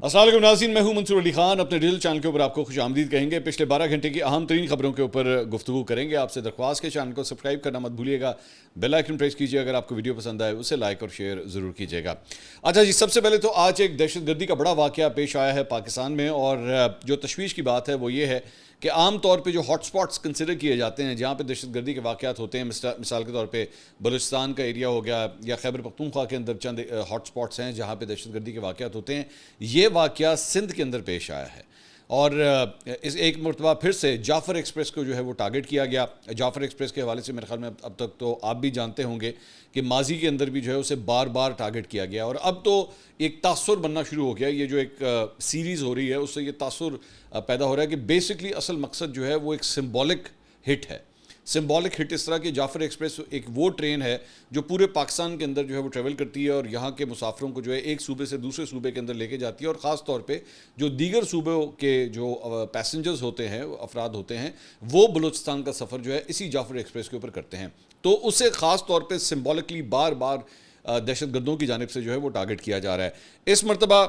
السلام علیکم ناظرین، میں ہوں منصور علی خان۔ اپنے ڈیجیٹل چینل کے اوپر آپ کو خوش آمدید کہیں گے۔ پچھلے 12 گھنٹے کی اہم ترین خبروں کے اوپر گفتگو کریں گے۔ آپ سے درخواست کے چینل کو سبسکرائب کرنا مت بھولیے گا، بیل آئیکن پریس کیجیے۔ اگر آپ کو ویڈیو پسند آئے اسے لائک اور شیئر ضرور کیجیے گا۔ اچھا جی، سب سے پہلے تو آج ایک دہشت گردی کا بڑا واقعہ پیش آیا ہے پاکستان میں، اور جو تشویش کی بات ہے وہ یہ ہے کہ عام طور پہ جو ہاٹ سپاٹس کنسیڈر کیے جاتے ہیں جہاں پہ دہشت گردی کے واقعات ہوتے ہیں، مثال کے طور پہ بلوچستان کا ایریا ہو گیا یا خیبر پختونخوا کے اندر چند ہاٹ سپاٹس ہیں جہاں پہ دہشت گردی کے واقعات ہوتے ہیں، یہ واقعہ سندھ کے اندر پیش آیا ہے۔ اور اس ایک مرتبہ پھر سے جعفر ایکسپریس کو جو ہے وہ ٹارگٹ کیا گیا۔ جعفر ایکسپریس کے حوالے سے میرے خیال میں اب تک تو آپ بھی جانتے ہوں گے کہ ماضی کے اندر بھی جو ہے اسے بار بار ٹارگٹ کیا گیا، اور اب تو ایک تاثر بننا شروع ہو گیا۔ یہ جو ایک سیریز ہو رہی ہے اس سے یہ تاثر پیدا ہو رہا ہے کہ بیسکلی اصل مقصد جو ہے وہ ایک سمبولک ہٹ ہے۔ سمبولک ہٹ اس طرح کہ جعفر ایکسپریس ایک وہ ٹرین ہے جو پورے پاکستان کے اندر جو ہے وہ ٹریول کرتی ہے اور یہاں کے مسافروں کو جو ہے ایک صوبے سے دوسرے صوبے کے اندر لے کے جاتی ہے، اور خاص طور پہ جو دیگر صوبوں کے جو پیسنجرز ہوتے ہیں، افراد ہوتے ہیں، وہ بلوچستان کا سفر جو ہے اسی جعفر ایکسپریس کے اوپر کرتے ہیں۔ تو اسے خاص طور پہ سمبولکلی بار بار دہشت گردوں کی جانب سے جو ہے وہ ٹارگٹ کیا جا رہا ہے۔ اس مرتبہ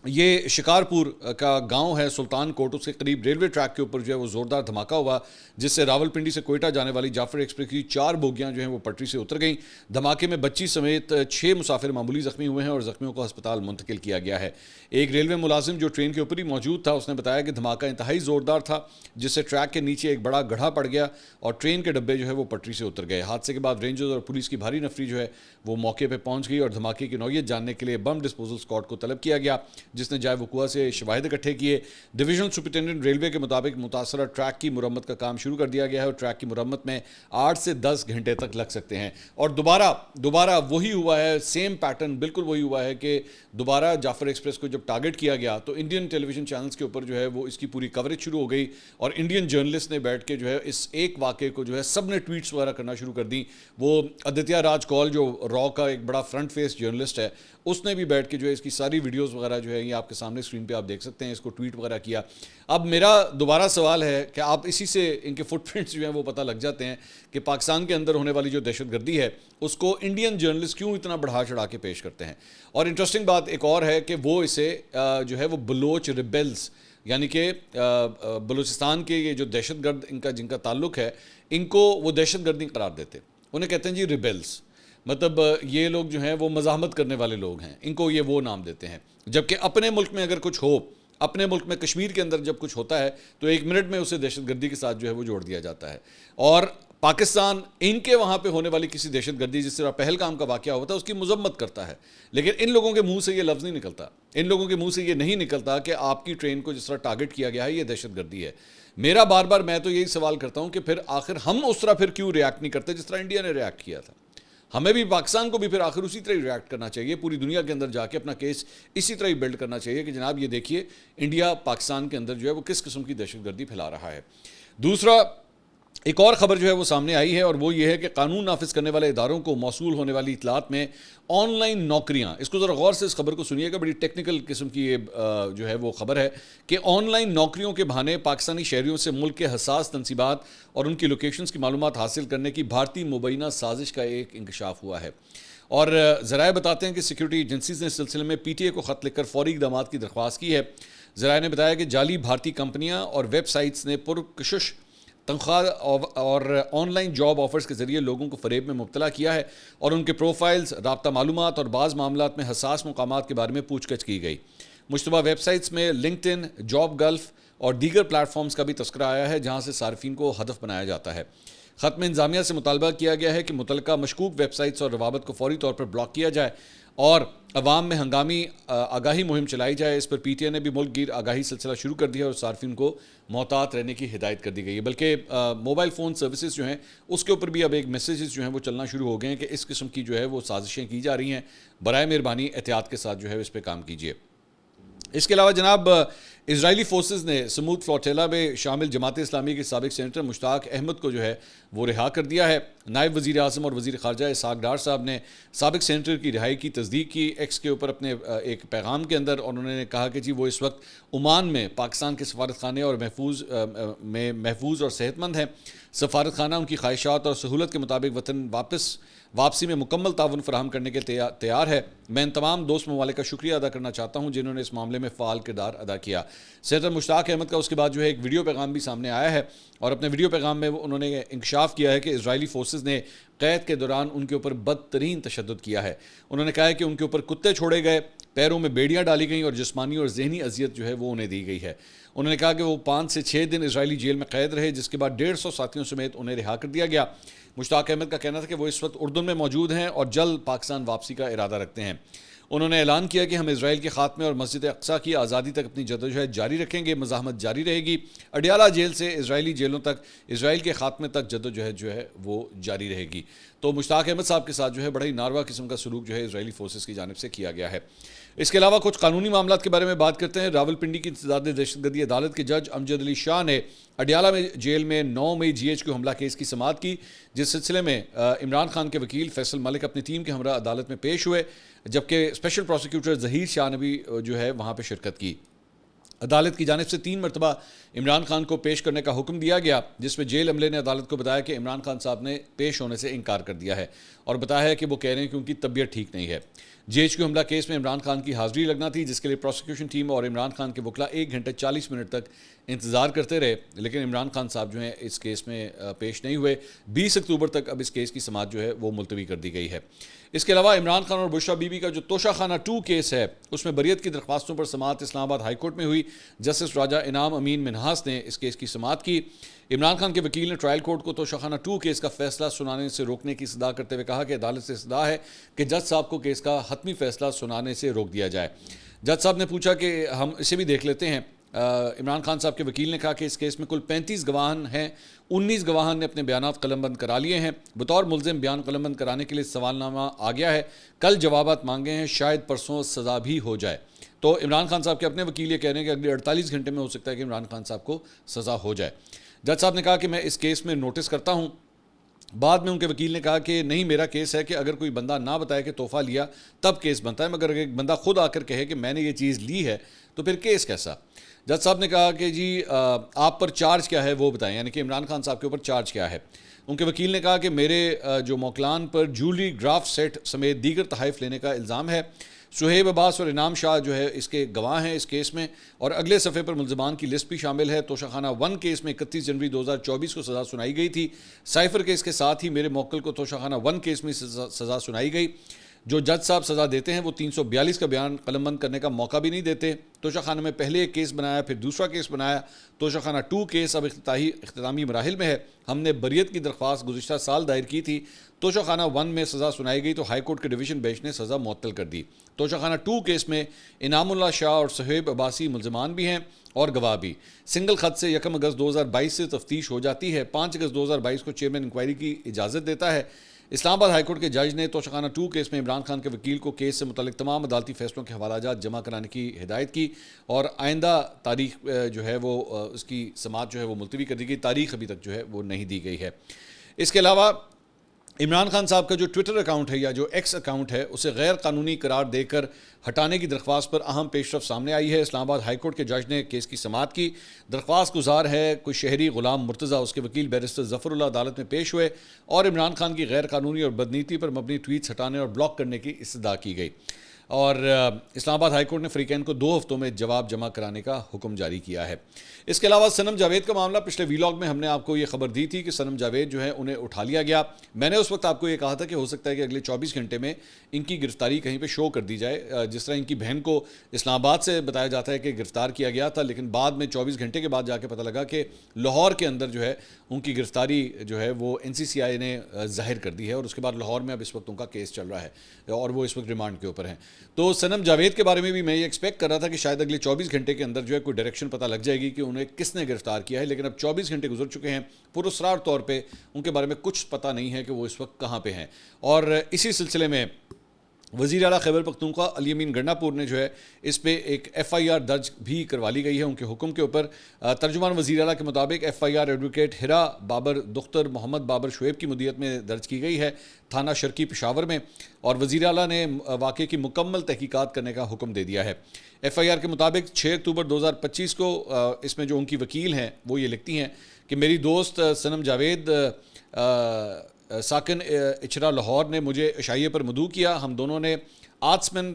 یہ شکارپور کا گاؤں ہے سلطان کوٹ، اس کے قریب ریلوے ٹریک کے اوپر جو ہے وہ زوردار دھماکہ ہوا، جس سے راولپنڈی سے کوئٹہ جانے والی جعفر ایکسپریس کی 4 بوگیاں جو ہیں وہ پٹری سے اتر گئیں۔ دھماکے میں بچی سمیت 6 مسافر معمولی زخمی ہوئے ہیں اور زخمیوں کو ہسپتال منتقل کیا گیا ہے۔ ایک ریلوے ملازم جو ٹرین کے اوپر ہی موجود تھا، اس نے بتایا کہ دھماکہ انتہائی زوردار تھا، جس سے ٹریک کے نیچے ایک بڑا گڑھا پڑ گیا اور ٹرین کے ڈبے جو ہے وہ پٹری سے اتر گئے۔ حادثے کے بعد رینجرز اور پولیس کی بھاری نفری جو ہے وہ موقع پہ پہنچ گئی اور دھماکے کی نوعیت جاننے کے لیے بم ڈسپوزل اسکواڈ کو طلب کیا گیا، جس نے جائے وقوع سے شواہد اکٹھے کیے۔ ڈویژن سپرنٹینڈنٹ ریلوے کے مطابق متاثرہ ٹریک کی مرمت کا کام شروع کر دیا گیا ہے اور ٹریک کی مرمت میں 8 سے 10 گھنٹے تک لگ سکتے ہیں۔ اور دوبارہ وہی ہوا ہے، سیم پیٹرن بالکل وہی ہوا ہے کہ دوبارہ جعفر ایکسپریس کو جب ٹارگٹ کیا گیا تو انڈین ٹیلی ویژن چینلز کے اوپر جو ہے وہ اس کی پوری کوریج شروع ہو گئی، اور انڈین جرنلسٹ نے بیٹھ کے جو ہے اس ایک واقعے کو جو ہے سب نے ٹویٹس وغیرہ کرنا شروع کر دیں۔ وہ آدتیہ راج کول جو را کا ایک بڑا فرنٹ فیس جرنلسٹ ہے، اس نے بھی بیٹھ کے جو ہے اس کی ساری ویڈیوز وغیرہ جو ہے یہ آپ کے سامنے اسکرین پہ آپ دیکھ سکتے ہیں، اس کو ٹویٹ وغیرہ کیا۔ اب میرا دوبارہ سوال ہے کہ آپ اسی سے ان کے فٹ پرنٹس جو ہیں وہ پتہ لگ جاتے ہیں کہ پاکستان کے اندر ہونے والی جو دہشت گردی ہے اس کو انڈین جرنلسٹ کیوں اتنا بڑھا چڑھا کے پیش کرتے ہیں۔ اور انٹرسٹنگ بات ایک اور ہے کہ وہ اسے جو ہے وہ بلوچ ریبلز، یعنی کہ بلوچستان کے یہ جو دہشت گرد جن کا تعلق ہے، ان کو وہ دہشت گردی قرار دیتے، انہیں کہتے ہیں جی ریبلز، مطلب یہ لوگ جو ہیں وہ مزاحمت کرنے والے لوگ ہیں، ان کو یہ وہ نام دیتے ہیں۔ جبکہ اپنے ملک میں اگر کچھ ہو، اپنے ملک میں کشمیر کے اندر جب کچھ ہوتا ہے تو 1 منٹ میں اسے دہشت گردی کے ساتھ جو ہے وہ جوڑ دیا جاتا ہے۔ اور پاکستان ان کے وہاں پہ ہونے والی کسی دہشت گردی جس طرح پہلگام کا واقعہ ہوتا ہے اس کی مذمت کرتا ہے، لیکن ان لوگوں کے منہ سے یہ لفظ نہیں نکلتا، ان لوگوں کے منہ سے یہ نہیں نکلتا کہ آپ کی ٹرین کو جس طرح ٹارگٹ کیا گیا ہے یہ دہشت گردی ہے۔ میرا بار بار میں تو یہی سوال کرتا ہوں کہ پھر آخر ہم اس طرح پھر کیوں ریاکٹ نہیں کرتے جس طرح انڈیا نے ریاکٹ کیا تھا؟ ہمیں بھی پاکستان کو بھی پھر آخر اسی طرح ہی ریاکٹ کرنا چاہیے، پوری دنیا کے اندر جا کے اپنا کیس اسی طرح ہی بلڈ کرنا چاہیے کہ جناب یہ دیکھیے انڈیا پاکستان کے اندر جو ہے وہ کس قسم کی دہشت گردی پھیلا رہا ہے۔ دوسرا ایک اور خبر جو ہے وہ سامنے آئی ہے، اور وہ یہ ہے کہ قانون نافذ کرنے والے اداروں کو موصول ہونے والی اطلاعات میں آن لائن نوکریاں، اس کو ذرا غور سے اس خبر کو سنیے گا، بڑی ٹیکنیکل قسم کی یہ جو ہے وہ خبر ہے کہ آن لائن نوکریوں کے بہانے پاکستانی شہریوں سے ملک کے حساس تنصیبات اور ان کی لوکیشنز کی معلومات حاصل کرنے کی بھارتی مبینہ سازش کا ایک انکشاف ہوا ہے۔ اور ذرائع بتاتے ہیں کہ سیکیورٹی ایجنسیز نے اس سلسلے میں پی ٹی اے کو خط لکھ کر فوری اقدامات کی درخواست کی ہے۔ ذرائع نے بتایا کہ جعلی بھارتی کمپنیاں اور ویب سائٹس نے پرکشش تنخواہ اور آن لائن جاب آفرز کے ذریعے لوگوں کو فریب میں مبتلا کیا ہے، اور ان کے پروفائلز، رابطہ معلومات اور بعض معاملات میں حساس مقامات کے بارے میں پوچھ گچھ کی گئی۔ مشتبہ ویب سائٹس میں لنکڈ ان، جاب گلف اور دیگر پلیٹ فارمز کا بھی تذکرہ آیا ہے جہاں سے صارفین کو ہدف بنایا جاتا ہے۔ خط میں انتظامیہ سے مطالبہ کیا گیا ہے کہ متعلقہ مشکوک ویب سائٹس اور روابط کو فوری طور پر بلاک کیا جائے اور عوام میں ہنگامی آگاہی مہم چلائی جائے۔ اس پر پی ٹی اے نے بھی ملک گیر آگاہی سلسلہ شروع کر دیا اور صارفین کو محتاط رہنے کی ہدایت کر دی گئی ہے، بلکہ موبائل فون سروسز جو ہیں اس کے اوپر بھی اب ایک میسیجز جو ہیں وہ چلنا شروع ہو گئے ہیں کہ اس قسم کی جو ہے وہ سازشیں کی جا رہی ہیں، برائے مہربانی احتیاط کے ساتھ جو ہے اس پہ کام کیجیے۔ اس کے علاوہ جناب اسرائیلی فورسز نے سمود فلوٹیلا میں شامل جماعت اسلامی کے سابق سینیٹر مشتاق احمد کو جو ہے وہ رہا کر دیا ہے۔ نائب وزیر اعظم اور وزیر خارجہ اسحاق ڈار صاحب نے سابق سینیٹر کی رہائی کی تصدیق کی ایکس کے اوپر اپنے ایک پیغام کے اندر، اور انہوں نے کہا کہ جی وہ اس وقت عمان میں پاکستان کے سفارت خانے اور محفوظ اور صحت مند ہیں۔ سفارت خانہ ان کی خواہشات اور سہولت کے مطابق وطن واپس واپسی میں مکمل تعاون فراہم کرنے کے تیار ہے۔ میں ان تمام دوست ممالک کا شکریہ ادا کرنا چاہتا ہوں جنہوں نے اس معاملے میں فعال کردار ادا کیا۔ سینیٹر مشتاق احمد کا اس کے بعد جو ہے ایک ویڈیو پیغام بھی سامنے آیا ہے، اور اپنے ویڈیو پیغام میں انہوں نے انکشاف کیا ہے کہ اسرائیلی فورسز نے قید کے دوران ان کے اوپر بدترین تشدد کیا ہے۔ انہوں نے کہا ہے کہ ان کے اوپر کتے چھوڑے گئے، پیروں میں بیڑیاں ڈالی گئیں اور جسمانی اور ذہنی اذیت جو ہے وہ انہیں دی گئی ہے۔ انہوں نے کہا کہ وہ 5 سے 6 دن اسرائیلی جیل میں قید رہے، جس کے بعد 150 ساتھیوں سمیت انہیں رہا کر دیا گیا۔ مشتاق احمد کا کہنا تھا کہ وہ اس وقت اردن میں موجود ہیں اور جلد پاکستان واپسی کا ارادہ رکھتے ہیں۔ انہوں نے اعلان کیا کہ ہم اسرائیل کے خاتمے اور مسجد اقصیٰ کی آزادی تک اپنی جدوجہد جاری رکھیں گے، مزاحمت جاری رہے گی۔ اڈیالہ جیل سے اسرائیلی جیلوں تک اسرائیل کے خاتمے تک جدوجہد جو ہے وہ جاری رہے گی۔ تو مشتاق احمد صاحب کے ساتھ جو ہے بڑا ہی ناروا قسم کا سلوک جو ہے اسرائیلی فورسز کی جانب سے کیا گیا ہے۔ اس کے علاوہ کچھ قانونی معاملات کے بارے میں بات کرتے ہیں۔ راولپنڈی کی امتداد دہشت گردی عدالت کے جج امجد علی شاہ نے اڈیالہ میں جیل میں 9 مئی GHQ حملہ کیس کی سماعت کی، جس سلسلے میں عمران خان کے وکیل فیصل ملک اپنی ٹیم کے ہمراہ عدالت میں پیش ہوئے، جبکہ اسپیشل پروسیکیوٹر ظہیر شاہ نے بھی جو ہے وہاں پہ شرکت کی۔ عدالت کی جانب سے 3 مرتبہ عمران خان کو پیش کرنے کا حکم دیا گیا، جس میں جیل عملے نے عدالت کو بتایا کہ عمران خان صاحب نے پیش ہونے سے انکار کر دیا ہے، اور بتایا ہے کہ وہ کہہ رہے ہیں کہ ان کی طبیعت ٹھیک نہیں ہے۔ GHQ حملہ کیس میں عمران خان کی حاضری لگنا تھی، جس کے لیے پروسیکیوشن ٹیم اور عمران خان کے وکلاء 1 گھنٹے 40 منٹ تک انتظار کرتے رہے، لیکن عمران خان صاحب جو ہیں اس کیس میں پیش نہیں ہوئے۔ 20 اکتوبر تک اب اس کیس کی سماعت جو ہے وہ ملتوی کر دی گئی ہے۔ اس کے علاوہ عمران خان اور بشریٰ بی بی کا جو توشہ خانہ 2 کیس ہے، اس میں بریت کی درخواستوں پر سماعت اسلام آباد ہائی کورٹ میں ہوئی۔ جسٹس راجہ انعام امین منہاس نے اس کیس کی سماعت کی۔ عمران خان کے وکیل نے ٹرائل کورٹ کو توشہ خانہ 2 کیس کا فیصلہ سنانے سے روکنے کی استدعا کرتے ہوئے کہا کہ عدالت سے استدعا ہے کہ جج صاحب کو کیس کا حتمی فیصلہ سنانے سے روک دیا جائے۔ جج صاحب نے پوچھا کہ ہم اسے بھی دیکھ لیتے ہیں۔ عمران خان صاحب کے وکیل نے کہا کہ اس کیس میں کل 35 گواہان ہیں، 19 گواہان نے اپنے بیانات قلم بند کرا لیے ہیں۔ بطور ملزم بیان قلم بند کرانے کے لیے سوال نامہ آ گیا ہے، کل جوابات مانگے ہیں، شاید پرسوں سزا بھی ہو جائے۔ تو عمران خان صاحب کے اپنے وکیل یہ کہہ رہے ہیں کہ اگلے 48 گھنٹے میں ہو سکتا ہے کہ عمران خان صاحب کو سزا ہو جائے۔ جج صاحب نے کہا کہ میں اس کیس میں نوٹس کرتا ہوں۔ بعد میں ان کے وکیل نے کہا کہ نہیں، میرا کیس ہے کہ اگر کوئی بندہ نہ بتائے کہ تحفہ لیا تب کیس بنتا ہے، مگر اگر ایک بندہ خود آ کر کہے کہ میں نے یہ چیز لی ہے تو پھر کیس کیسا؟ جج صاحب نے کہا کہ جی آپ پر چارج کیا ہے وہ بتائیں، یعنی کہ عمران خان صاحب کے اوپر چارج کیا ہے۔ ان کے وکیل نے کہا کہ میرے جو موکلان پر جویلری گراف سیٹ سمیت دیگر تحائف لینے کا الزام ہے۔ سہیب عباس اور انعام شاہ جو ہے اس کے گواہ ہیں اس کیس میں، اور اگلے صفحے پر ملزمان کی لسٹ بھی شامل ہے۔ توشہ خانہ 1 کیس میں 31 جنوری 2024 کو سزا سنائی گئی تھی۔ سائفر کیس کے ساتھ ہی میرے موکل کو توشہ خانہ 1 کیس میں سزا سنائی گئی۔ جو جج صاحب سزا دیتے ہیں وہ 342 کا بیان قلم بند کرنے کا موقع بھی نہیں دیتے۔ توشہ خانہ میں پہلے ایک کیس بنایا، پھر دوسرا کیس بنایا۔ توشہ خانہ 2 کیس اب اختتامی مراحل میں ہے۔ ہم نے بریت کی درخواست گزشتہ سال دائر کی تھی۔ توشہ خانہ 1 میں سزا سنائی گئی تو ہائی کورٹ کے ڈویژن بینچ نے سزا معطل کر دی۔ توشہ خانہ 2 کیس میں انعام اللہ شاہ اور سہیب عباسی ملزمان بھی ہیں اور گواہ بھی۔ سنگل خط سے 1 اگست 2022 سے تفتیش ہو جاتی ہے۔ 5 اگست 2022 کو چیئرمین انکوائری کی اجازت دیتا ہے۔ اسلام آباد ہائی کورٹ کے جج نے توشہ خانہ 2 کیس میں عمران خان کے وکیل کو کیس سے متعلق تمام عدالتی فیصلوں کے حوالہ جات جمع کرانے کی ہدایت کی، اور آئندہ تاریخ جو ہے وہ اس کی سماعت جو ہے وہ ملتوی کر دی گئی۔ تاریخ ابھی تک جو ہے وہ نہیں دی گئی ہے۔ اس کے علاوہ عمران خان صاحب کا جو ٹویٹر اکاؤنٹ ہے یا جو ایکس اکاؤنٹ ہے اسے غیر قانونی قرار دے کر ہٹانے کی درخواست پر اہم پیش رفت سامنے آئی ہے۔ اسلام آباد ہائی کورٹ کے جج نے کیس کی سماعت کی۔ درخواست گزار ہے کوئی شہری غلام مرتضیٰ، اس کے وکیل بیرسٹر ظفر اللہ عدالت میں پیش ہوئے اور عمران خان کی غیر قانونی اور بدنیتی پر مبنی ٹویٹس ہٹانے اور بلاک کرنے کی استدعا کی گئی، اور اسلام آباد ہائی کورٹ نے فریقین کو 2 ہفتوں میں جواب جمع کرانے کا حکم جاری کیا ہے۔ اس کے علاوہ صنم جاوید کا معاملہ، پچھلے ویلاگ میں ہم نے آپ کو یہ خبر دی تھی کہ صنم جاوید جو ہے انہیں اٹھا لیا گیا۔ میں نے اس وقت آپ کو یہ کہا تھا کہ ہو سکتا ہے کہ اگلے 24 گھنٹے میں ان کی گرفتاری کہیں پہ شو کر دی جائے، جس طرح ان کی بہن کو اسلام آباد سے بتایا جاتا ہے کہ گرفتار کیا گیا تھا، لیکن بعد میں 24 گھنٹے کے بعد جا کے پتہ لگا کہ لاہور کے اندر جو ہے ان کی گرفتاری جو ہے وہ NCCI نے ظاہر کر دی ہے، اور اس کے بعد لاہور میں اب اس وقت ان کا کیس چل رہا ہے اور وہ اس وقت ریمانڈ کے اوپر ہیں۔ تو صنم جاوید کے بارے میں بھی میں یہ ایکسپیکٹ کر رہا تھا کہ شاید اگلے 24 گھنٹے کے اندر جو ہے کوئی ڈائریکشن پتہ لگ جائے گی کہ انہیں کس نے گرفتار کیا ہے، لیکن اب 24 گھنٹے گزر چکے ہیں، پراسرار طور پہ ان کے بارے میں کچھ پتہ نہیں ہے کہ وہ اس وقت کہاں پہ ہیں۔ اور اسی سلسلے میں وزیر اعلیٰ خیبر پختونخوا علی امین گنڈاپور نے جو ہے اس پہ ایک FIR درج بھی کروا لی گئی ہے ان کے حکم کے اوپر۔ ترجمان وزیر اعلیٰ کے مطابق FIR ایڈوکیٹ ہرا بابر دختر محمد بابر شعیب کی مدیت میں درج کی گئی ہے تھانہ شرقی پشاور میں، اور وزیر اعلیٰ نے واقعے کی مکمل تحقیقات کرنے کا حکم دے دیا ہے۔ FIR کے مطابق 6 اکتوبر 2025 کو اس میں جو ان کی وکیل ہیں وہ یہ لکھتی ہیں کہ میری دوست صنم جاوید ساکن اچرا لاہور نے مجھے عشائیے پر مدعو کیا. ہم دونوں نے آرٹسمین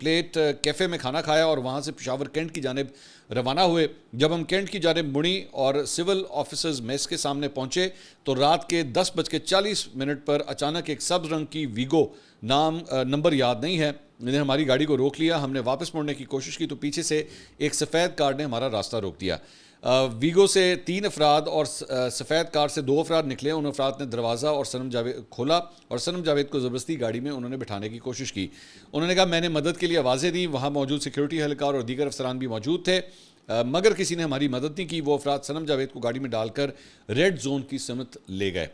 پلیٹ کیفے میں کھانا کھایا اور وہاں سے پشاور کینٹ کی جانب روانہ ہوئے. جب ہم کینٹ کی جانب مڑی اور سول آفیسرز میس کے سامنے پہنچے تو رات کے 10:40 پر اچانک ایک سبز رنگ کی ویگو نمبر یاد نہیں ہے نے ہماری گاڑی کو روک لیا. ہم نے واپس مڑنے کی کوشش کی تو پیچھے سے ایک سفید کار نے ہمارا راستہ روک دیا. ویگو سے 3 افراد اور سفید کار سے 2 افراد نکلے. ان افراد نے دروازہ اور صنم جاوید کھولا اور صنم جاوید کو زبردستی گاڑی میں انہوں نے بٹھانے کی کوشش کی. انہوں نے کہا میں نے مدد کے لیے آوازیں دیں. وہاں موجود سیکیورٹی اہلکار اور دیگر افسران بھی موجود تھے مگر کسی نے ہماری مدد نہیں کی. وہ افراد صنم جاوید کو گاڑی میں ڈال کر ریڈ زون کی سمت لے گئے.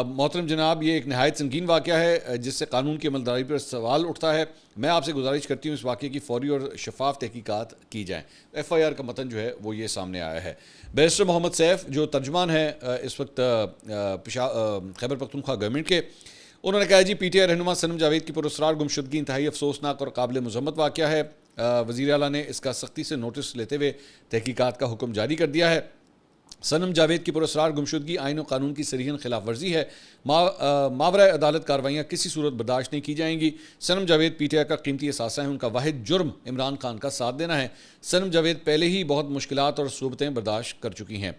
محترم جناب یہ ایک نہایت سنگین واقعہ ہے جس سے قانون کی عملداری پر سوال اٹھتا ہے. میں آپ سے گزارش کرتی ہوں اس واقعے کی فوری اور شفاف تحقیقات کی جائیں. ایف آئی آر کا متن جو ہے وہ یہ سامنے آیا ہے. بیرسٹر محمد سیف جو ترجمان ہے اس وقت خیبر پختونخوا گورنمنٹ کے, انہوں نے کہا جی پی ٹی آئی رہنما صنم جاوید کی پراسرار گمشدگی انتہائی افسوسناک اور قابل مذمت واقعہ ہے. وزیر اعلیٰ نے اس کا سختی سے نوٹس لیتے ہوئے تحقیقات کا حکم جاری کر دیا ہے. صنم جاوید کی پراسرار گمشدگی آئین و قانون کی صریحاً خلاف ورزی ہے. ماورائے عدالت کاروائیاں کسی صورت برداشت نہیں کی جائیں گی. صنم جاوید پی ٹی آئی کا قیمتی اثاثہ ہیں. ان کا واحد جرم عمران خان کا ساتھ دینا ہے. صنم جاوید پہلے ہی بہت مشکلات اور صعوبتیں برداشت کر چکی ہیں.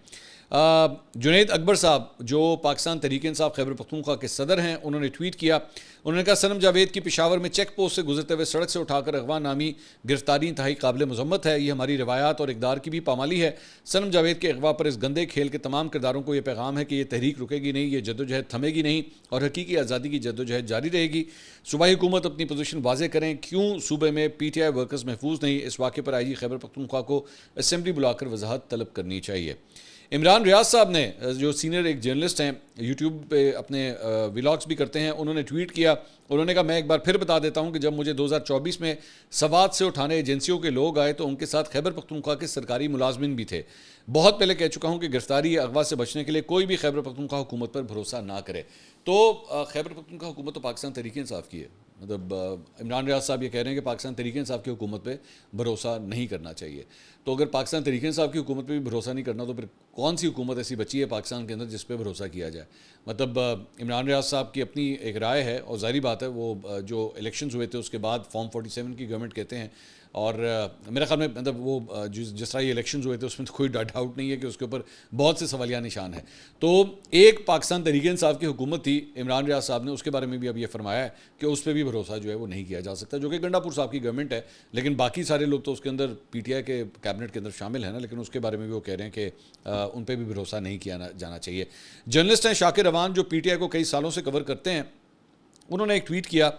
جنید اکبر صاحب جو پاکستان تحریک انصاف خیبر پختونخوا کے صدر ہیں, انہوں نے ٹویٹ کیا. انہوں نے کہا صنم جاوید کی پشاور میں چیک پوسٹ سے گزرتے ہوئے سڑک سے اٹھا کر اغوا نامی گرفتاری انتہائی قابل مذمت ہے. یہ ہماری روایات اور اقدار کی بھی پامالی ہے. صنم جاوید کے اغوا پر اس گندے کھیل کے تمام کرداروں کو یہ پیغام ہے کہ یہ تحریک رکے گی نہیں, یہ جدوجہد تھمے گی نہیں اور حقیقی آزادی کی جدوجہد جاری رہے گی. صوبائی حکومت اپنی پوزیشن واضح کریں. کیوں صوبے میں پی ٹی آئی ورکرز محفوظ نہیں؟ اس واقعے پر آئی جی خیبر پختونخوا کو اسمبلی بلا کر وضاحت طلب کرنی چاہیے. عمران ریاض صاحب نے جو سینئر ایک جرنلسٹ ہیں, یوٹیوب پہ اپنے ولاگز بھی کرتے ہیں, انہوں نے ٹویٹ کیا. انہوں نے کہا میں ایک بار پھر بتا دیتا ہوں کہ جب مجھے 2024 میں سوات سے اٹھانے ایجنسیوں کے لوگ آئے تو ان کے ساتھ خیبر پختونخوا کے سرکاری ملازمین بھی تھے. بہت پہلے کہہ چکا ہوں کہ گرفتاری یا اغوا سے بچنے کے لیے کوئی بھی خیبر پختونخوا حکومت پر بھروسہ نہ کرے. تو خیبر پختونخوا حکومت تو پاکستان تحریک انصاف کی ہے. مطلب عمران ریاض صاحب یہ کہہ رہے ہیں کہ پاکستان تحریک انصاف کی حکومت پہ بھروسہ نہیں کرنا چاہیے. تو اگر پاکستان تحریک انصاف کی حکومت پہ بھی بھروسہ نہیں کرنا تو پھر کون سی حکومت ایسی بچی ہے پاکستان کے اندر جس پہ بھروسہ کیا جائے؟ مطلب عمران ریاض صاحب کی اپنی ایک رائے ہے اور ظاہری بات ہے وہ جو الیکشنز ہوئے تھے اس کے بعد فارم 47 کی گورنمنٹ کہتے ہیں, اور میرے خیال میں مطلب وہ جس طرح یہ الیکشنز ہوئے تھے اس میں تو کوئی ڈاؤٹ نہیں ہے کہ اس کے اوپر بہت سے سوالیہ نشان ہیں. تو ایک پاکستان تحریک انصاف کی حکومت تھی, عمران ریاض صاحب نے اس کے بارے میں بھی اب یہ فرمایا ہے کہ اس پہ بھی بھروسہ جو ہے وہ نہیں کیا جا سکتا, جو کہ گنڈا پور صاحب کی گورنمنٹ ہے. لیکن باقی سارے لوگ تو اس کے اندر پی ٹی آئی کے کیبنٹ کے اندر شامل ہیں نا, لیکن اس کے بارے میں بھی وہ کہہ رہے ہیں کہ ان پہ بھی بھروسہ نہیں کیا جانا چاہیے. جرنلسٹ ہیں شاکر روان جو پی ٹی آئی کو کئی سالوں سے کور کرتے ہیں, انہوں نے ایک ٹویٹ کیا.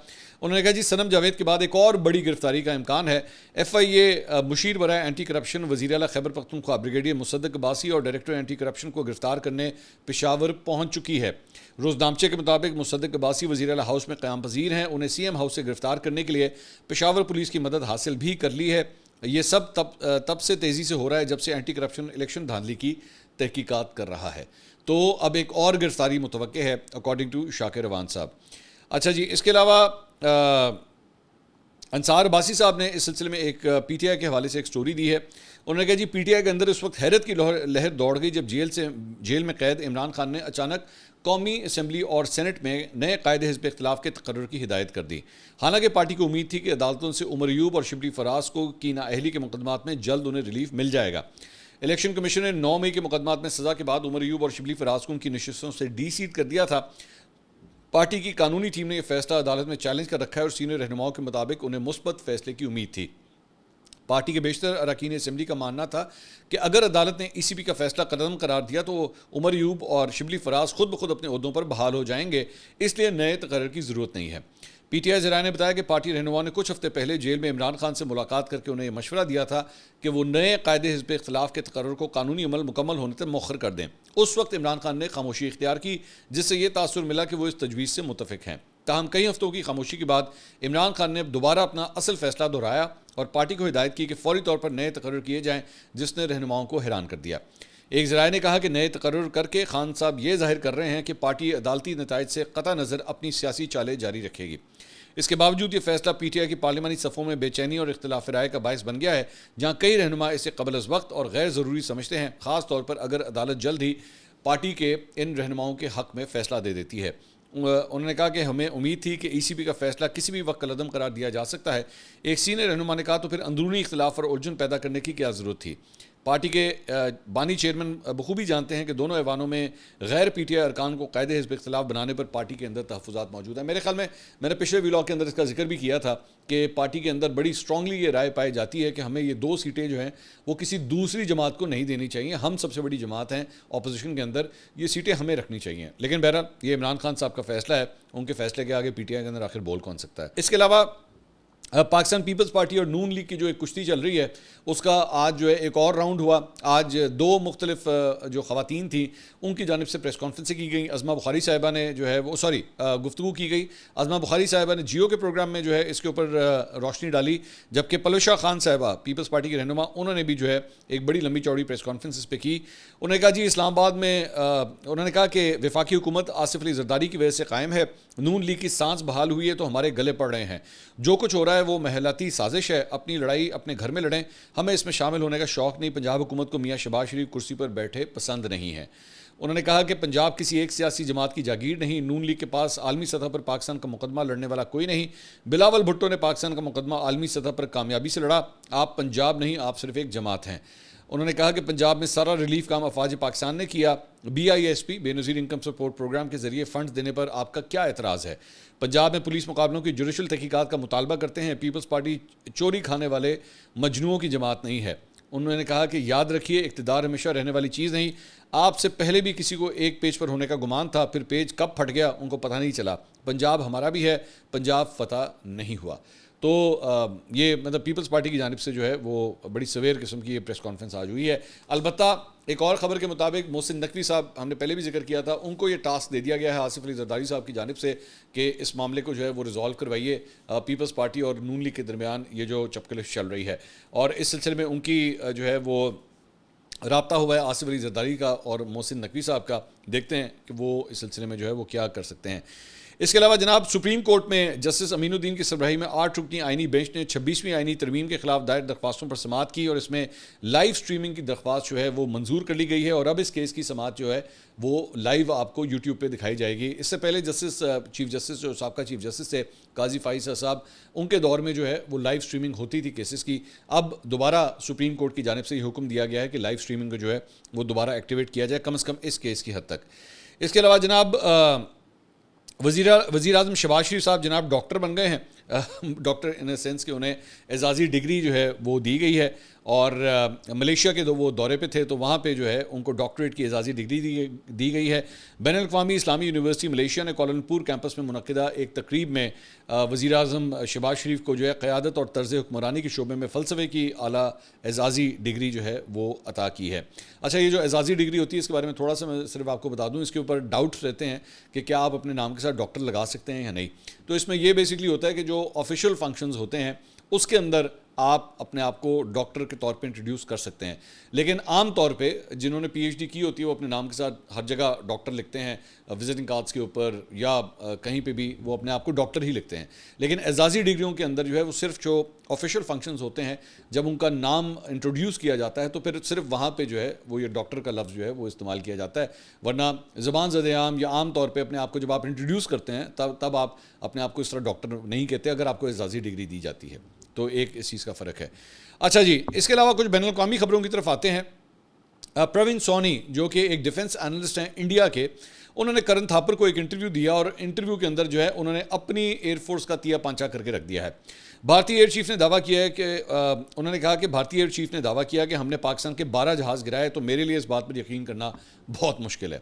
انہوں نے کہا جی صنم جاوید کے بعد ایک اور بڑی گرفتاری کا امکان ہے. ایف آئی اے مشیر برائے اینٹی کرپشن وزیر اعلیٰ خیبر پختونخوا بریگیڈیئر مصدق عباسی اور ڈائریکٹر اینٹی کرپشن کو گرفتار کرنے پشاور پہنچ چکی ہے. روزنامچے کے مطابق مصدق عباسی وزیر اعلیٰ ہاؤس میں قیام پذیر ہیں. انہیں سی ایم ہاؤس سے گرفتار کرنے کے لیے پشاور پولیس کی مدد حاصل بھی کر لی ہے. یہ سب تب سے تیزی سے ہو رہا ہے جب سے اینٹی کرپشن الیکشن دھاندلی کی تحقیقات کر رہا ہے. تو اب ایک اور گرفتاری متوقع ہے اکارڈنگ ٹو شاکر روان صاحب. اچھا جی, اس کے علاوہ انصار عباسی صاحب نے اس سلسلے میں ایک پی ٹی آئی کے حوالے سے ایک سٹوری دی ہے. انہوں نے کہا جی پی ٹی آئی کے اندر اس وقت حیرت کی لہر دوڑ گئی جب جیل میں قید عمران خان نے اچانک قومی اسمبلی اور سینٹ میں نئے قائد حزب اختلاف کے تقرر کی ہدایت کر دی. حالانکہ پارٹی کو امید تھی کہ عدالتوں سے عمر ایوب اور شبلی فراز کو کی نااہلی کے مقدمات میں جلد انہیں ریلیف مل جائے گا. الیکشن کمیشن نے 9 مئی کے مقدمات میں سزا کے بعد عمر ایوب اور شبلی فراز کو ان کی نشستوں سے ڈی سیٹ کر دیا تھا. پارٹی کی قانونی ٹیم نے یہ فیصلہ عدالت میں چیلنج کر رکھا ہے اور سینئر رہنماؤں کے مطابق انہیں مثبت فیصلے کی امید تھی. پارٹی کے بیشتر اراکین اسمبلی کا ماننا تھا کہ اگر عدالت نے ای سی پی کا فیصلہ قدم قرار دیا تو عمر ایوب اور شبلی فراز خود بخود اپنے عہدوں پر بحال ہو جائیں گے, اس لیے نئے تقرر کی ضرورت نہیں ہے. پی ٹی آئی ذرائع نے بتایا کہ پارٹی رہنماؤں نے کچھ ہفتے پہلے جیل میں عمران خان سے ملاقات کر کے انہیں یہ مشورہ دیا تھا کہ وہ نئے قائد حزب اختلاف کے تقرر کو قانونی عمل مکمل ہونے تک مؤخر کر دیں. اس وقت عمران خان نے خاموشی اختیار کی جس سے یہ تاثر ملا کہ وہ اس تجویز سے متفق ہیں. تاہم کئی ہفتوں کی خاموشی کے بعد عمران خان نے دوبارہ اپنا اصل فیصلہ دہرایا اور پارٹی کو ہدایت کی کہ فوری طور پر نئے تقرر کیے جائیں, جس نے رہنماؤں کو حیران کر دیا. ایک ذرائع نے کہا کہ نئے تقرر کر کے خان صاحب یہ ظاہر کر رہے ہیں کہ پارٹی عدالتی نتائج سے قطع نظر اپنی سیاسی چالیں جاری رکھے گی. اس کے باوجود یہ فیصلہ پی ٹی آئی کی پارلیمانی صفوں میں بے چینی اور اختلاف رائے کا باعث بن گیا ہے, جہاں کئی رہنما اسے قبل از وقت اور غیر ضروری سمجھتے ہیں, خاص طور پر اگر عدالت جلد ہی پارٹی کے ان رہنماؤں کے حق میں فیصلہ دے دیتی ہے۔ انہوں نے کہا کہ ہمیں امید تھی کہ ای سی پی کا فیصلہ کسی بھی وقت کالعدم قرار دیا جا سکتا ہے۔ ایک سینئر رہنما نے کہا تو پھر اندرونی اختلاف اور الجھن پیدا کرنے کی کیا ضرورت تھی؟ پارٹی کے بانی چیئرمین بخوبی جانتے ہیں کہ دونوں ایوانوں میں غیر پی ٹی آئی ارکان کو قائد حزب اختلاف بنانے پر پارٹی کے اندر تحفظات موجود ہیں۔ میرے خیال میں نے پچھلے ویلاگ کے اندر اس کا ذکر بھی کیا تھا کہ پارٹی کے اندر بڑی اسٹرانگلی یہ رائے پائی جاتی ہے کہ ہمیں یہ 2 سیٹیں جو ہیں وہ کسی دوسری جماعت کو نہیں دینی چاہیے، ہم سب سے بڑی جماعت ہیں اپوزیشن کے اندر، یہ سیٹیں ہمیں رکھنی چاہیے۔ لیکن بہرحال یہ عمران خان صاحب کا فیصلہ ہے، ان کے فیصلے کے آگے پی ٹی آئی کے اندر آخر بول کون سکتا ہے۔ اس کے علاوہ پاکستان پیپلز پارٹی اور نون لیگ کی جو ایک کشتی چل رہی ہے اس کا آج جو ہے ایک اور راؤنڈ ہوا۔ آج 2 مختلف جو خواتین تھیں ان کی جانب سے پریس کانفرنسیں کی گئیں۔ عظمہ بخاری صاحبہ نے جو ہے وہ گفتگو کی گئی۔ عظمہ بخاری صاحبہ نے جیو کے پروگرام میں جو ہے اس کے اوپر روشنی ڈالی، جبکہ پلوشا خان صاحبہ پیپلز پارٹی کے رہنما انہوں نے بھی جو ہے ایک بڑی لمبی چوڑی پریس کانفرنس اس پہ کی۔ انہوں نے کہا جی اسلام آباد میں انہوں نے کہا کہ وفاقی حکومت آصف علی زرداری کی وجہ سے قائم ہے، نون لیگ کی سانس بحال ہوئی ہے تو ہمارے گلے پڑ رہے ہیں، جو کچھ ہو رہا ہے وہ محلاتی سازش ہے، اپنی لڑائی اپنے گھر میں لڑیں، ہمیں اس میں شامل ہونے کا شوق نہیں، پنجاب حکومت کو میاں شہباز شریف کرسی پر بیٹھے پسند نہیں ہے۔ انہوں نے کہا کہ پنجاب کسی ایک سیاسی جماعت کی جاگیر نہیں، نون لیگ کے پاس عالمی سطح پر پاکستان کا مقدمہ لڑنے والا کوئی نہیں، بلاول بھٹو نے پاکستان کا مقدمہ عالمی سطح پر کامیابی سے لڑا، آپ پنجاب نہیں، آپ صرف ایک جماعت ہیں۔ انہوں نے کہا کہ پنجاب میں سارا ریلیف کام افواج پاکستان نے کیا، بی آئی ایس پی بے نظیر انکم سپورٹ پروگرام کے ذریعے فنڈز دینے پر آپ کا کیا اعتراض ہے؟ پنجاب میں پولیس مقابلوں کی جوڈیشل تحقیقات کا مطالبہ کرتے ہیں، پیپلز پارٹی چوری کھانے والے مجنوؤں کی جماعت نہیں ہے۔ انہوں نے کہا کہ یاد رکھیے اقتدار ہمیشہ رہنے والی چیز نہیں، آپ سے پہلے بھی کسی کو ایک پیج پر ہونے کا گمان تھا، پھر پیج کب پھٹ گیا ان کو پتہ نہیں چلا، پنجاب ہمارا بھی ہے، پنجاب فتح نہیں ہوا۔ تو یہ مطلب پیپلز پارٹی کی جانب سے جو ہے وہ بڑی سویر قسم کی یہ پریس کانفرنس آج ہوئی ہے۔ البتہ ایک اور خبر کے مطابق محسن نقوی صاحب، ہم نے پہلے بھی ذکر کیا تھا، ان کو یہ ٹاسک دے دیا گیا ہے آصف علی زرداری صاحب کی جانب سے کہ اس معاملے کو جو ہے وہ ریزالو کروائیے، پیپلز پارٹی اور نون لیگ کے درمیان یہ جو چپکلش چل رہی ہے، اور اس سلسلے میں ان کی جو ہے وہ رابطہ ہوا ہے آصف علی زرداری کا اور محسن نقوی صاحب کا، دیکھتے ہیں کہ وہ اس سلسلے میں جو ہے وہ کیا کر سکتے ہیں۔ اس کے علاوہ جناب سپریم کورٹ میں جسٹس امین الدین کی سربراہی میں 8 رکنی آئینی بینچ نے 26ویں آئینی ترمیم کے خلاف دائر درخواستوں پر سماعت کی، اور اس میں لائیو سٹریمنگ کی درخواست جو ہے وہ منظور کر لی گئی ہے، اور اب اس کیس کی سماعت جو ہے وہ لائیو آپ کو یوٹیوب پہ دکھائی جائے گی۔ اس سے پہلے چیف جسٹس جو سابقہ چیف جسٹس تھے قاضی فائز صاحب، ان کے دور میں جو ہے وہ لائیو سٹریمنگ ہوتی تھی کیسز کی، اب دوبارہ سپریم کورٹ کی جانب سے یہ حکم دیا گیا ہے کہ لائیو سٹریمنگ کو جو ہے وہ دوبارہ ایکٹیویٹ کیا جائے، کم از کم اس کیس کی حد تک۔ اس کے علاوہ جناب وزیر اعظم شہباز شریف صاحب جناب ڈاکٹر بن گئے ہیں، ڈاکٹر ان اے سینس کہ انہیں اعزازی ڈگری جو ہے وہ دی گئی ہے، اور ملیشیا کے وہ دورے پہ تھے تو وہاں پہ جو ہے ان کو ڈاکٹریٹ کی اعزازی ڈگری دی گئی ہے۔ بین الاقوامی اسلامی یونیورسٹی ملیشیا نے کوالالمپور کیمپس میں منعقدہ ایک تقریب میں وزیر اعظم شہباز شریف کو جو ہے قیادت اور طرز حکمرانی کے شعبے میں فلسفے کی اعلیٰ اعزازی ڈگری جو ہے وہ عطا کی ہے۔ اچھا، یہ جو اعزازی ڈگری ہوتی ہے اس کے بارے میں تھوڑا سا میں صرف آپ کو بتا دوں، اس کے اوپر ڈاؤٹس رہتے ہیں کہ کیا آپ اپنے نام کے ساتھ ڈاکٹر لگا سکتے ہیں یا نہیں۔ تو اس میں یہ بیسکلی ہوتا ہے کہ جو آفیشیل فنکشنز ہوتے ہیں اس کے اندر آپ اپنے آپ کو ڈاکٹر کے طور پہ انٹروڈیوس کر سکتے ہیں، لیکن عام طور پہ جنہوں نے پی ایچ ڈی کی ہوتی ہے وہ اپنے نام کے ساتھ ہر جگہ ڈاکٹر لکھتے ہیں، وزٹنگ کارڈز کے اوپر یا کہیں پہ بھی وہ اپنے آپ کو ڈاکٹر ہی لکھتے ہیں۔ لیکن اعزازی ڈگریوں کے اندر جو ہے وہ صرف جو آفیشیل فنکشنز ہوتے ہیں جب ان کا نام انٹروڈیوس کیا جاتا ہے تو پھر صرف وہاں پہ جو ہے وہ یہ ڈاکٹر کا لفظ جو ہے وہ استعمال کیا جاتا ہے، ورنہ زبان زد عام یا عام طور پہ اپنے آپ کو جب آپ انٹروڈیوس کرتے ہیں تب آپ اپنے آپ کو اس طرح ڈاکٹر نہیں کہتے اگر آپ کو اعزازی ڈگری دی جاتی ہے، تو ایک اس چیز کا فرق ہے۔ اچھا جی، اس کے علاوہ کچھ بین الاقوامی خبروں کی طرف آتے ہیں۔ پروین سونی جو کہ ایک ڈیفنس انالسٹ ہیں انڈیا کے، انہوں نے کرن تھاپر کو ایک انٹرویو دیا، اور انٹرویو کے اندر جو ہے انہوں نے اپنی ایئر فورس کا تیا پانچا کر کے رکھ دیا ہے۔ بھارتی ایئر چیف نے دعویٰ کیا ہے کہ انہوں نے کہا کہ بھارتی ایئر چیف نے دعویٰ کیا کہ ہم نے پاکستان کے 12 جہاز گرائے، تو میرے لیے اس بات پر یقین کرنا بہت مشکل ہے۔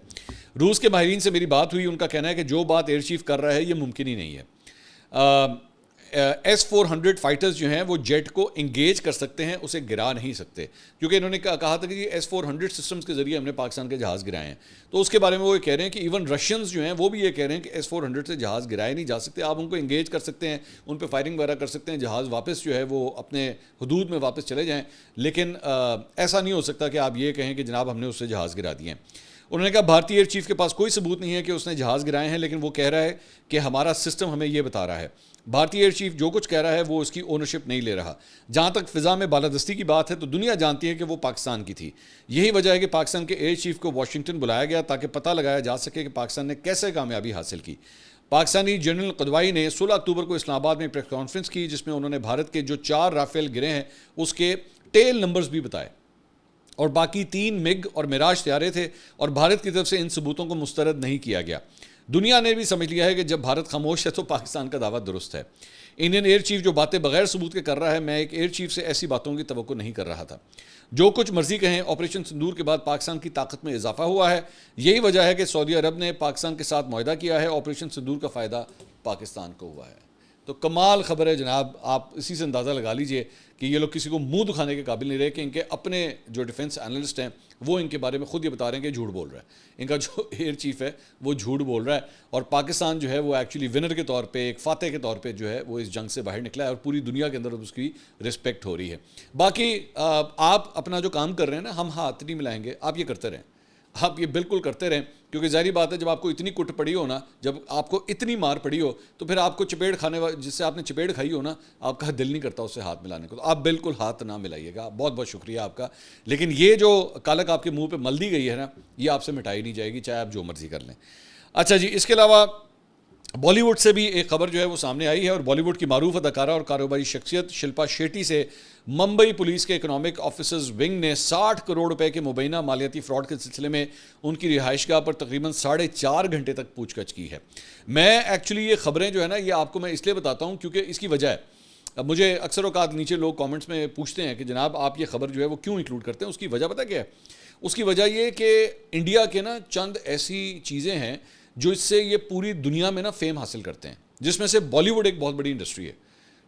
روس کے ماہرین سے میری بات ہوئی، ان کا کہنا ہے کہ جو بات ایئر چیف کر رہا ہے یہ ممکن ہی نہیں ہے۔ S-400 فائٹرز جو ہیں وہ جیٹ کو انگیج کر سکتے ہیں، اسے گرا نہیں سکتے، کیونکہ انہوں نے کہا تھا کہ S-400 سسٹمز کے ذریعے ہم نے پاکستان کے جہاز گرائے ہیں، تو اس کے بارے میں وہ یہ کہہ رہے ہیں کہ ایون رشینز جو ہیں وہ بھی یہ کہہ رہے ہیں کہ S-400 سے جہاز گرائے نہیں جا سکتے، آپ ان کو انگیج کر سکتے ہیں، ان پہ فائرنگ وغیرہ کر سکتے ہیں، جہاز واپس جو ہے وہ اپنے حدود میں واپس چلے جائیں، لیکن ایسا نہیں ہو سکتا کہ آپ یہ کہیں کہ جناب ہم نے اس سے جہاز گرا دیے ہیں۔ انہوں نے کہا بھارتی ایئر چیف کے پاس کوئی ثبوت نہیں ہے کہ اس نے جہاز گرائے ہیں، لیکن وہ کہہ رہا ہے کہ ہمارا سسٹم ہمیں یہ بتا رہا ہے۔ بھارتی ایئر چیف جو کچھ کہہ رہا ہے وہ اس کی اونرشپ نہیں لے رہا۔ جہاں تک فضا میں بالادستی کی بات ہے تو دنیا جانتی ہے کہ وہ پاکستان کی تھی۔ یہی وجہ ہے کہ پاکستان کے ایئر چیف کو واشنگٹن بلایا گیا تاکہ پتہ لگایا جا سکے کہ پاکستان نے کیسے کامیابی حاصل کی۔ پاکستانی جنرل قدوائی نے 16 اکتوبر کو اسلام آباد میں پریس کانفرنس کی، جس میں انہوں نے بھارت کے جو 4 رافیل گرے ہیں اس کے ٹیل نمبرز بھی بتائے، اور باقی 3 مگ اور میراج طیارے تھے، اور بھارت کی طرف سے ان ثبوتوں کو مسترد نہیں کیا گیا۔ دنیا نے بھی سمجھ لیا ہے کہ جب بھارت خاموش ہے تو پاکستان کا دعویٰ درست ہے۔ انڈین ایئر چیف جو باتیں بغیر ثبوت کے کر رہا ہے، میں ایک ایئر چیف سے ایسی باتوں کی توقع نہیں کر رہا تھا۔ جو کچھ مرضی کہیں، آپریشن سندور کے بعد پاکستان کی طاقت میں اضافہ ہوا ہے۔ یہی وجہ ہے کہ سعودی عرب نے پاکستان کے ساتھ معاہدہ کیا ہے، آپریشن سندور کا فائدہ پاکستان کو ہوا ہے۔ تو کمال خبر ہے جناب، آپ اسی سے اندازہ لگا لیجئے کہ یہ لوگ کسی کو منہ دکھانے کے قابل نہیں رہے کہ ان کے اپنے جو ڈیفنس اینالسٹ ہیں وہ ان کے بارے میں خود یہ بتا رہے ہیں کہ جھوٹ بول رہا ہے۔ ان کا جو ایئر چیف ہے وہ جھوٹ بول رہا ہے، اور پاکستان جو ہے وہ ایکچولی ونر کے طور پہ، ایک فاتح کے طور پہ جو ہے وہ اس جنگ سے باہر نکلا ہے، اور پوری دنیا کے اندر اس کی رسپیکٹ ہو رہی ہے۔ باقی آپ اپنا جو کام کر رہے ہیں نا، ہم ہاتھ نہیں ملائیں گے، آپ یہ کرتے رہیں، آپ یہ بالکل کرتے رہیں، کیونکہ ظاہری بات ہے جب آپ کو اتنی کٹ پڑی ہو نا، جب آپ کو اتنی مار پڑی ہو تو پھر آپ کو چپیڑ کھانے جس سے آپ نے چپیڑ کھائی ہو نا، آپ کا دل نہیں کرتا اس سے ہاتھ ملانے کو، تو آپ بالکل ہاتھ نہ ملائیے گا۔ بہت بہت شکریہ آپ کا، لیکن یہ جو کالک آپ کے منہ پہ مل دی گئی ہے نا، یہ آپ سے مٹائی نہیں جائے گی، چاہے آپ جو مرضی کر لیں۔ اچھا جی، اس کے علاوہ بالی ووڈ سے بھی ایک خبر جو ہے وہ سامنے آئی ہے، اور بالی ووڈ کی معروف اداکارہ اور کاروباری شخصیت شلپا شیٹی سے ممبئی پولیس کے اکنامک آفیسرز ونگ نے 60 کروڑ روپے کے مبینہ مالیاتی فراڈ کے سلسلے میں ان کی رہائش گاہ پر تقریباً 4.5 گھنٹے تک پوچھ گچھ کی ہے۔ میں ایکچولی یہ خبریں جو ہے نا، یہ آپ کو میں اس لیے بتاتا ہوں کیونکہ اس کی وجہ ہے، اب مجھے اکثر اوقات نیچے لوگ کامنٹس میں پوچھتے ہیں کہ جناب آپ یہ خبر جو ہے وہ کیوں انکلوڈ کرتے ہیں، اس کی وجہ پتہ کیا ہے؟ اس کی وجہ یہ کہ انڈیا کے نا چند ایسی چیزیں ہیں جو اس سے یہ پوری دنیا میں نا فیم حاصل کرتے ہیں، جس میں سے بالی ووڈ ایک بہت بڑی انڈسٹری ہے،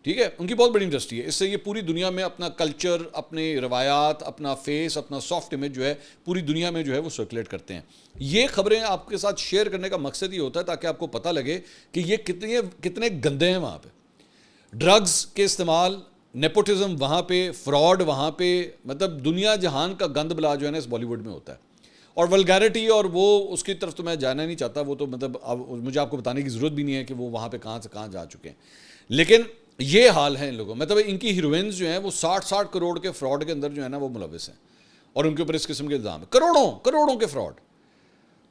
ٹھیک ہے، ان کی بہت بڑی انڈسٹری ہے۔ اس سے یہ پوری دنیا میں اپنا کلچر، اپنے روایات، اپنا فیس، اپنا سافٹ امیج جو ہے پوری دنیا میں جو ہے وہ سرکولیٹ کرتے ہیں۔ یہ خبریں آپ کے ساتھ شیئر کرنے کا مقصد یہ ہوتا ہے تاکہ آپ کو پتہ لگے کہ یہ کتنے گندے ہیں وہاں پہ۔ ڈرگز کے استعمال، نیپوٹزم وہاں پہ، فراڈ وہاں پہ، مطلب دنیا جہان کا گند بلا جو ہے نا اس بالی ووڈ میں ہوتا ہے، اور ولگیرٹی، اور وہ اس کی طرف تو میں جانا نہیں چاہتا، وہ تو مطلب اب مجھے آپ کو بتانے کی ضرورت بھی نہیں ہے کہ وہ وہاں پہ کہاں سے کہاں جا چکے ہیں، لیکن یہ حال ہے ان لوگوں، مطلب ان کی ہیروئنز جو ہیں وہ 60 کروڑ کے فراڈ کے اندر جو ہے نا وہ ملوث ہیں، اور ان کے اوپر اس قسم کے الزام ہیں، کروڑوں کے فراڈ۔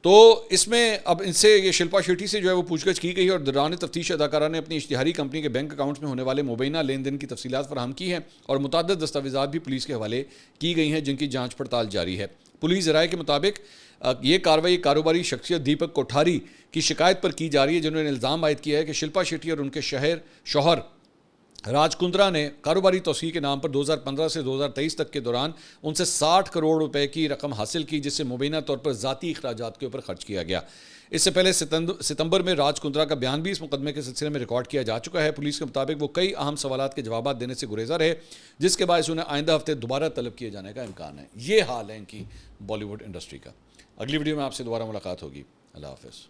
تو اس میں اب ان سے یہ شلپا شیٹی سے جو ہے وہ پوچھ گچھ کی گئی، اور دوران تفتیش اداکارہ نے اپنی اشتہاری کمپنی کے بینک اکاؤنٹس میں ہونے والے مبینہ لین دین کی تفصیلات فراہم کی ہیں، اور متعدد دستاویزات بھی پولیس کے حوالے کی گئی ہیں جن کی جانچ پڑتال جاری ہے۔ پولیس ذرائع کے مطابق یہ کارروائی کاروباری شخصیت دیپک کوٹھاری کی شکایت پر کی جا رہی ہے، جنہوں نے الزام عائد کیا ہے کہ شلپا شیٹی اور ان کے شوہر راج کندرا نے کاروباری توسیع کے نام پر 2015 سے 2023 تک کے دوران ان سے 60 کروڑ روپے کی رقم حاصل کی، جس سے مبینہ طور پر ذاتی اخراجات کے اوپر خرچ کیا گیا۔ اس سے پہلے ستمبر میں راج کندرا کا بیان بھی اس مقدمے کے سلسلے میں ریکارڈ کیا جا چکا ہے۔ پولیس کے مطابق وہ کئی اہم سوالات کے جوابات دینے سے گریزا رہے، جس کے باعث انہیں آئندہ ہفتے دوبارہ طلب کیے جانے کا امکان ہے۔ یہ حال ہے ان کی بالی ووڈ انڈسٹری کا۔ اگلی ویڈیو میں آپ سے دوبارہ ملاقات ہوگی۔ اللہ حافظ۔